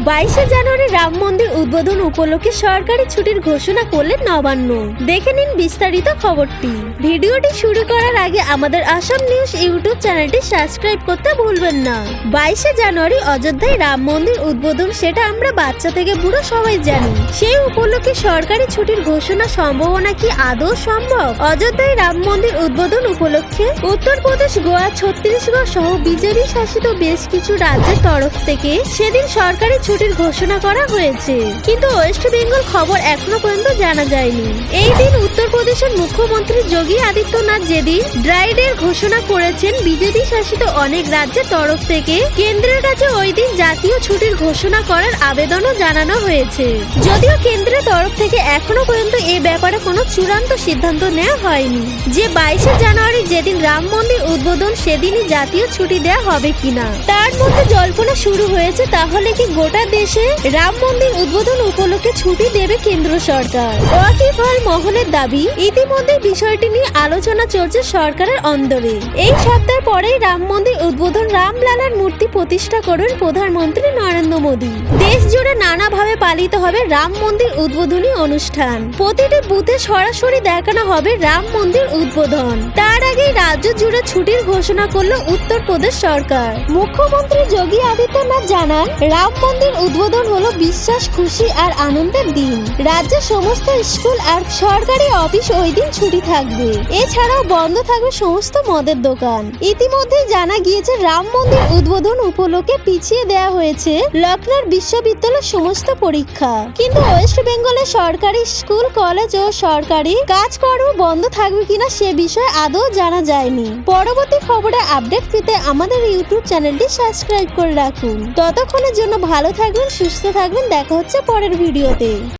22শে জানুয়ারি রাম মন্দির উদ্বোধন উপলক্ষে সরকারি ছুটির ঘোষণা করলেন নবান্ন। দেখে নিন বিস্তারিত খবরটি। ভিডিওটি শুরু করার আগে আমাদের আসাম নিউজ ইউটিউব চ্যানেলটি সাবস্ক্রাইব করতে ভুলবেন না। 22শে জানুয়ারি অযোধ্যায় রাম মন্দির উদ্বোধন, সেটা আমরা বাচ্চা থেকে বুড়ো সবাই জানি। সেই উপলক্ষে সরকারি ছুটির ঘোষণা সম্ভাবনা কি আদৌ সম্ভব? অযোধ্যায় রাম মন্দির উদ্বোধন উপলক্ষে উত্তরপ্রদেশ, গোয়া, ছত্তিশগড় সহ বিজেপি শাসিত বেশ কিছু রাজ্যের তরফ থেকে সেদিন সরকারি ছুটির ঘোষণা করা হয়েছে, কিন্তু ওয়েস্ট বেঙ্গল খবর এখনো পর্যন্ত জানা যায়নি। এই দিন উত্তরপ্রদেশের মুখ্যমন্ত্রী যোগী আদিত্যনাথ যেদিন ড্রাই ডে ঘোষণা করেছেন, বিজেপি শাসিত অনেক রাজ্যের তরফ থেকে কেন্দ্রের কাছে ওই দিন জাতীয় ছুটির ঘোষণা করার আবেদনও জানানো হয়েছে। যদিও কেন্দ্রের তরফ থেকে এখনো পর্যন্ত এ ব্যাপারে কোনো চূড়ান্ত সিদ্ধান্ত নেওয়া হয়নি যে 22শে জানুয়ারি যেদিন রাম মন্দির উদ্বোধন সেদিনই জাতীয় ছুটি দেওয়া হবে কিনা। তার মধ্যে জল্পনা শুরু হয়েছে, তাহলে কি গোটা দেশে রাম মন্দির উদ্বোধন উপলক্ষে ছুটি দেবে কেন্দ্র সরকার? ওয়াকিবহাল মহলের দাবি, ইতিমধ্যে বিষয়টি নিয়ে আলোচনা চলছে সরকারের অন্দরে। এই সপ্তাহ পরেই রাম মন্দির উদ্বোধন, রামলালার মূর্তি প্রতিষ্ঠা করবেন প্রধানমন্ত্রী নরেন্দ্র মোদী। দেশ জুড়ে নানাভাবে পালিত হবে রাম মন্দির উদ্বোধনী অনুষ্ঠান। প্রতিটি বুথে সরাসরি দেখানো হবে রাম মন্দির উদ্বোধন। তার আগেই রাজ্য জুড়ে ছুটির ঘোষণা করলো উত্তরপ্রদেশ সরকার। মুখ্যমন্ত্রী যোগী আদিত্যনাথ জানান, রাম মন্দির উদ্বোধন হলো বিশ্বাস, খুশি আর আনন্দের দিন। রাজ্যের সমস্ত স্কুল আর সরকারি অফিস ওই দিন ছুটি থাকবে। এছাড়াও বন্ধ থাকবে সমস্ত মদের দোকান। ইতিমধ্যে জানা গিয়েছে, রাম মন্দির উদ্বোধন উপলক্ষে পিছিয়ে দেওয়া হয়েছে লখনৌর বিশ্ববিদ্যালয়ের সমস্ত পরীক্ষা। কিন্তু ওয়েস্ট বেঙ্গলের সরকারি স্কুল, কলেজ ও সরকারি কাজকর্ম বন্ধ থাকবে কিনা সে বিষয়ে আদৌ জানা যায়নি। পরবর্তী খবরে আপডেট পেতে আমাদের ইউটিউব চ্যানেলটি সাবস্ক্রাইব করে রাখুন। ততক্ষণের জন্য ভালো থাকবেন, সুস্থ থাকবেন। দেখা হচ্ছে পরের ভিডিওতে।